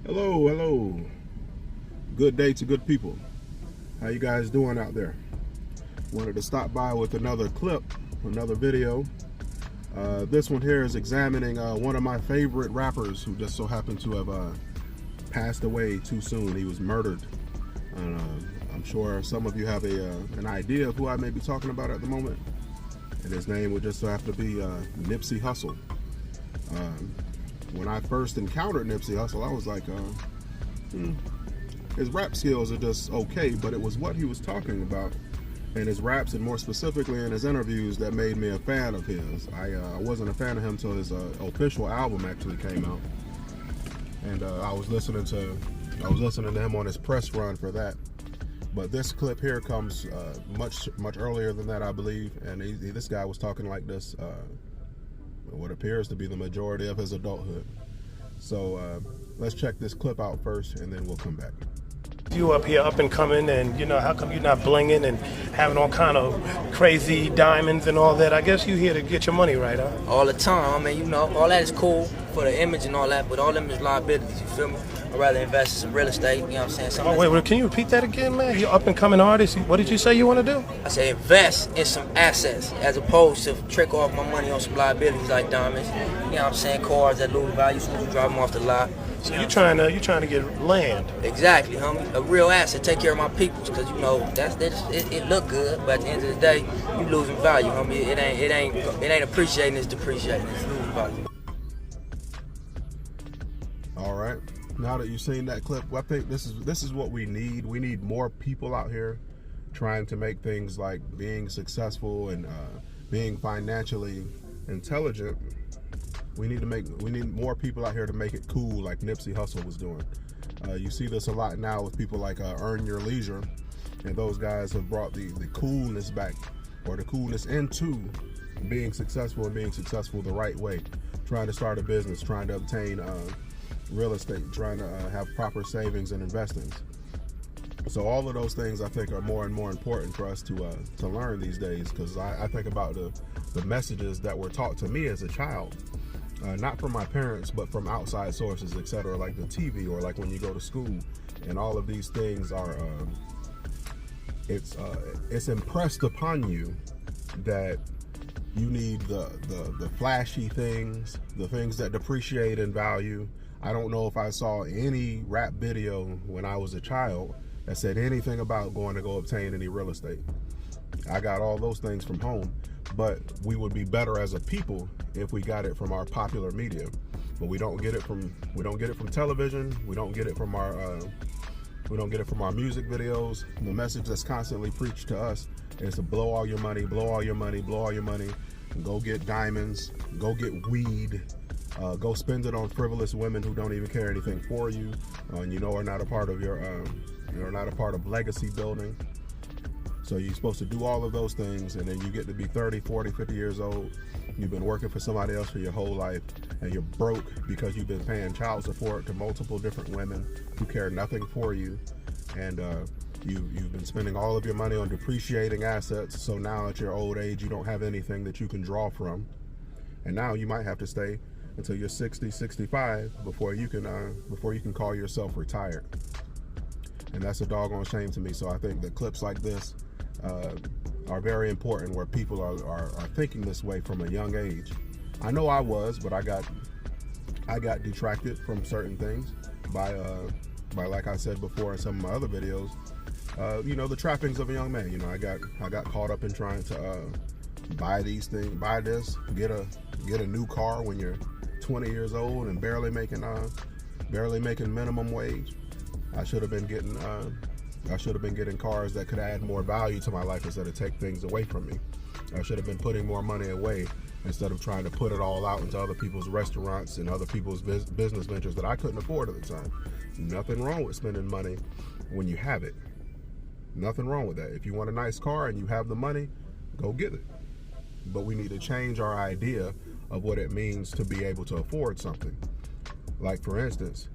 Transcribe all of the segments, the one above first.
Hello, hello. Good day to good people. How you guys doing out there? Wanted to stop by with another clip, another video. This one here is examining one of my favorite rappers who just so happened to have passed away too soon. He was murdered. I'm sure some of you have an idea of who I may be talking about at the moment. And his name would just so have to be Nipsey Hussle. When I first encountered Nipsey Hussle, I was like, his rap skills are just okay, but it was what he was talking about in his raps and more specifically in his interviews that made me a fan of his. I wasn't a fan of him until his official album actually came out, and I was listening to him on his press run for that. But this clip here comes much earlier than that, I believe, and this guy was talking like this what appears to be the majority of his adulthood. So let's check this clip out first, and then we'll come back. You up here up and coming, and how come you're not blinging and having all kind of crazy diamonds and all that? I guess you here to get your money right, huh? All the time. I mean, all that is cool for the image and all that, but all them is liabilities, you feel me? I'd rather invest in some real estate, you know what I'm saying? Wait, can you repeat that again, man? You're up and coming artist. What did you say you want to do? I say invest in some assets as opposed to trick off my money on some liabilities like diamonds. You know what I'm saying? Cars that lose value, so you drive them off the lot. So you're trying to get land. Exactly, homie. A real asset. Take care of my peoples, because it look good, but at the end of the day, you losing value, homie. It ain't appreciating. It's depreciating. It's losing value. All right. Now that you've seen that clip, I think this is what we need. We need more people out here trying to make things like being successful and being financially intelligent. We need more people out here to make it cool, like Nipsey Hussle was doing. You see this a lot now with people like Earn Your Leisure, and those guys have brought the coolness back, or the coolness into being successful and being successful the right way. Trying to start a business, trying to obtain real estate, trying to have proper savings and investings. So all of those things I think are more and more important for us to learn these days, because I think about the messages that were taught to me as a child. Not from my parents, but from outside sources, etc., like the TV, or like when you go to school. And all of these things are, it's impressed upon you that you need the flashy things, the things that depreciate in value. I don't know if I saw any rap video when I was a child that said anything about going to go obtain any real estate. I got all those things from home, but we would be better as a people if we got it from our popular media. But we don't get it from television. We don't get it from our music videos. The message that's constantly preached to us is to blow all your money, blow all your money, blow all your money, go get diamonds, go get weed, go spend it on frivolous women who don't even care anything for you, and are not a part of you're not a part of legacy building. So you're supposed to do all of those things, and then you get to be 30, 40, 50 years old. You've been working for somebody else for your whole life, and you're broke because you've been paying child support to multiple different women who care nothing for you. And you've been spending all of your money on depreciating assets, so now at your old age you don't have anything that you can draw from. And now you might have to stay until you're 60, 65 before you can call yourself retired. And that's a doggone shame to me. So I think that clips like this are very important, where people are thinking this way from a young age. I know I was, but I got detracted from certain things by like I said before in some of my other videos, the trappings of a young man. I got caught up in trying to buy these things, buy this, get a new car when you're 20 years old and barely making minimum wage. I should have been getting cars that could add more value to my life instead of take things away from me. I should have been putting more money away instead of trying to put it all out into other people's restaurants and other people's business ventures that I couldn't afford at the time. Nothing wrong with spending money when you have it. Nothing wrong with that. If you want a nice car and you have the money, go get it. But we need to change our idea of what it means to be able to afford something. Like, for instance,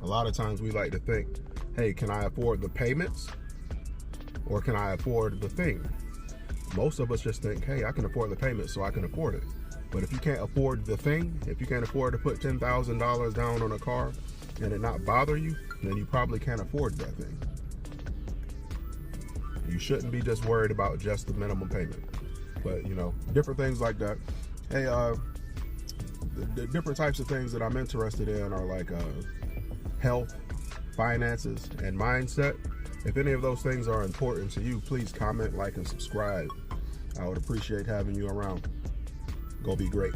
a lot of times we like to think, hey, can I afford the payments, or can I afford the thing? Most of us just think, hey, I can afford the payments, so I can afford it. But if you can't afford the thing, if you can't afford to put $10,000 down on a car, and it not bother you, then you probably can't afford that thing. You shouldn't be just worried about just the minimum payment. But, you know, different things like that. Hey, the different types of things that I'm interested in are like health, finances, and mindset. If any of those things are important to you, please comment, like, and subscribe. I would appreciate having you around. Go be great.